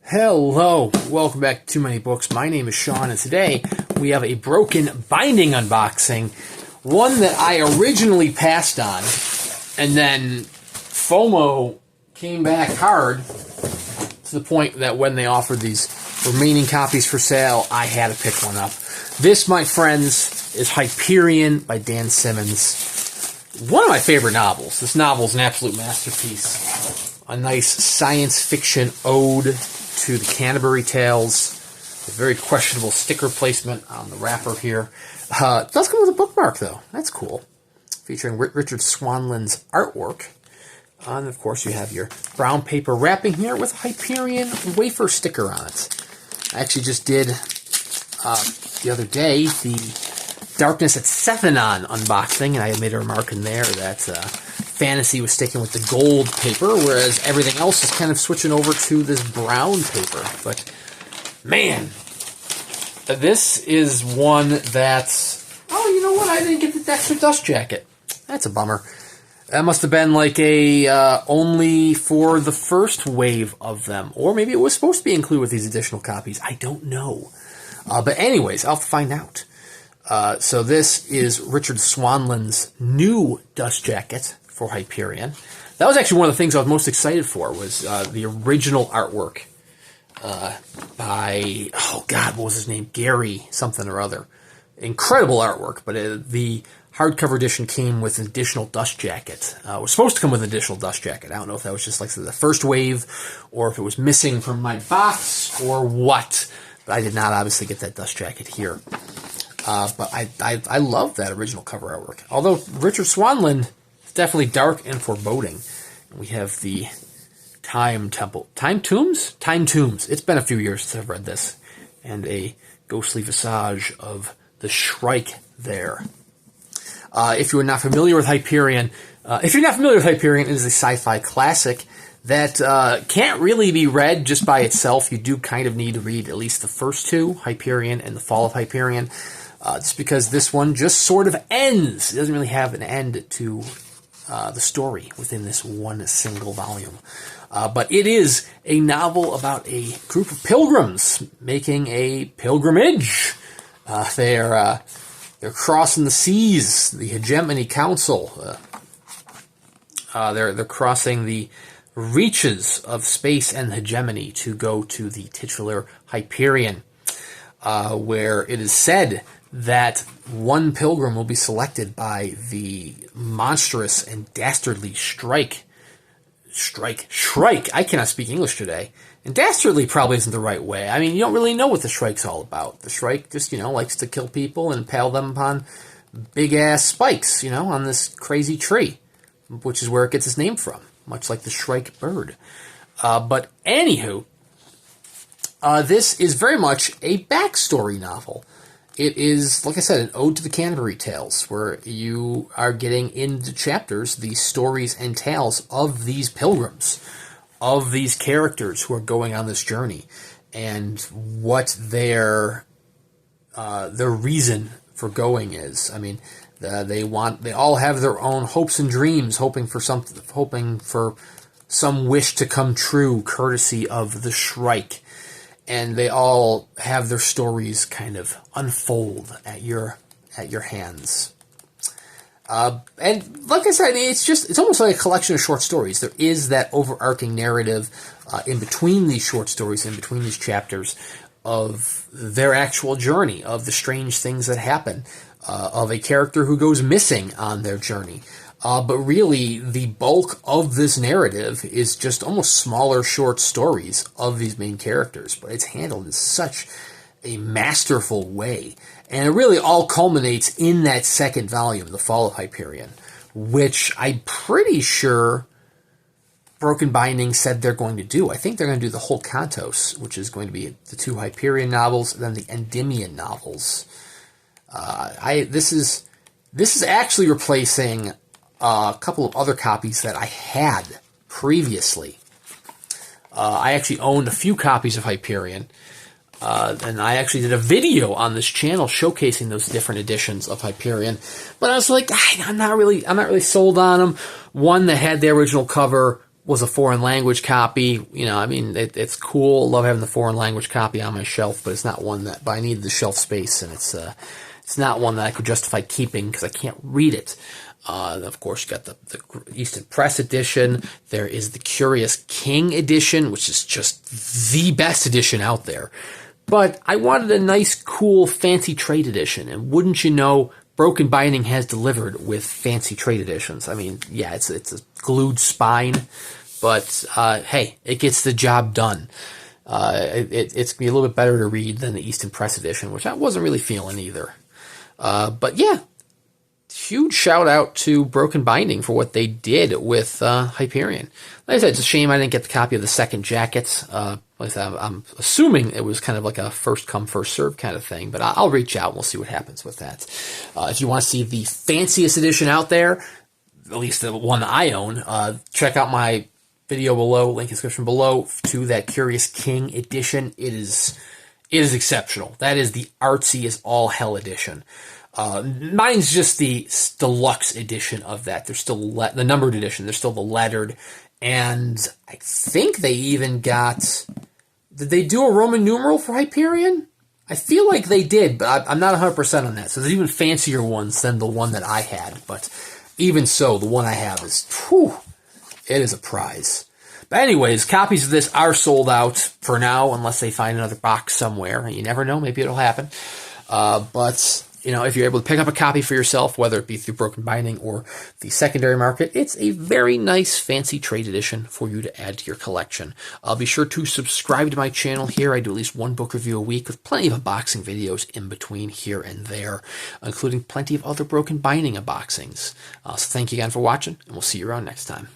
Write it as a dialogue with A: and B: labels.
A: Hello, welcome back to Too Many Books. My name is Sean, and today we have a broken binding unboxing, one that I originally passed on, and then FOMO came back hard to the point that when they offered these remaining copies for sale, I had to pick one up. This, my friends, is Hyperion by Dan Simmons. One of my favorite novels. This novel is an absolute masterpiece. A nice science fiction ode to the Canterbury Tales. A very questionable sticker placement on the wrapper here. It does come with a bookmark, though. That's cool. Featuring Richard Swanland's artwork. And, of course, you have your brown paper wrapping here with a Hyperion wafer sticker on it. I actually just did, the other day, the Darkness at Sethanon unboxing, and I made a remark in there that Fantasy was sticking with the gold paper, whereas everything else is kind of switching over to this brown paper. But, man, this is one that's, oh, you know what, I didn't get the extra dust jacket. That's a bummer. That must have been like a only for the first wave of them. Or maybe it was supposed to be included with these additional copies. I don't know. But anyways, I'll have to find out. So this is Richard Swanland's new dust jacket for Hyperion. That was actually one of the things I was most excited for, was the original artwork by, oh God, what was his name? Gary something or other. Incredible artwork, but the hardcover edition came with an additional dust jacket. It was supposed to come with an additional dust jacket. I don't know if that was just like the first wave, or if it was missing from my box, or what. But I did not obviously get that dust jacket here. But I love that original cover artwork. Although Richard Swanland is definitely dark and foreboding. We have the Time Temple. Time Tombs? Time Tombs. It's been a few years since I've read this. And a ghostly visage of the Shrike there. If you're not familiar with Hyperion, it is a sci-fi classic that can't really be read just by itself. You do kind of need to read at least the first two, Hyperion and the Fall of Hyperion, just because this one just sort of ends. It doesn't really have an end to the story within this one single volume. But it is a novel about a group of pilgrims making a pilgrimage. They're crossing the seas, the Hegemony Council. They're crossing the reaches of space and hegemony to go to the titular Hyperion, where it is said that one pilgrim will be selected by the monstrous and dastardly Shrike. I cannot speak English today. And dastardly probably isn't the right way. I mean, you don't really know what the Shrike's all about. The Shrike just, likes to kill people and impale them upon big-ass spikes, on this crazy tree, which is where it gets its name from, much like the Shrike bird. But anywho, this is very much a backstory novel. It is, like I said, an ode to the Canterbury Tales, where you are getting into chapters the stories and tales of these pilgrims, of these characters who are going on this journey, and what their reason for going is. I mean, they all have their own hopes and dreams, hoping for some wish to come true, courtesy of the Shrike. And they all have their stories kind of unfold at your hands. And like I said, it's almost like a collection of short stories. There is that overarching narrative in between these short stories, in between these chapters, of their actual journey, of the strange things that happen, of a character who goes missing on their journey. But really, the bulk of this narrative is just almost smaller short stories of these main characters. But it's handled in such a masterful way. And it really all culminates in that second volume, The Fall of Hyperion, which I'm pretty sure Broken Binding said they're going to do. I think they're going to do the whole Cantos, which is going to be the two Hyperion novels, and then the Endymion novels. This is actually replacing a couple of other copies that I had previously. I actually owned a few copies of Hyperion, and I actually did a video on this channel showcasing those different editions of Hyperion. But I was like, I'm not really sold on them. One that had the original cover was a foreign language copy. You know, I mean, it's cool. Love having the foreign language copy on my shelf, but it's not one that, but I need the shelf space, and it's not one that I could justify keeping because I can't read it. Of course, you got the Easton Press edition. There is the Curious King edition, which is just the best edition out there. But I wanted a nice, cool, fancy trade edition, and wouldn't you know, Broken Binding has delivered with fancy trade editions. I mean, yeah, it's a glued spine, but hey, it gets the job done. It's gonna be a little bit better to read than the Easton Press edition, which I wasn't really feeling either. But yeah, huge shout out to Broken Binding for what they did with Hyperion. Like I said, it's a shame I didn't get the copy of the second jacket. Like I said, I'm assuming it was kind of like a first come, first serve kind of thing, but I'll reach out and we'll see what happens with that. If you want to see the fanciest edition out there, at least the one that I own, check out my video below, link in the description below, to that Curious King edition. It is exceptional. That is the artsy as all hell edition. Mine's just the deluxe edition of that. There's still the numbered edition. There's still the lettered. And I think they even got... Did they do a Roman numeral for Hyperion? I feel like they did, but I'm not 100% on that. So there's even fancier ones than the one that I had. But even so, the one I have is... Whew, it is a prize. But anyways, copies of this are sold out for now, unless they find another box somewhere. You never know. Maybe it'll happen. But... You know, if you're able to pick up a copy for yourself, whether it be through Broken Binding or the secondary market, it's a very nice, fancy trade edition for you to add to your collection. Be sure to subscribe to my channel here. I do at least one book review a week with plenty of unboxing videos in between here and there, including plenty of other Broken Binding unboxings. So thank you again for watching, and we'll see you around next time.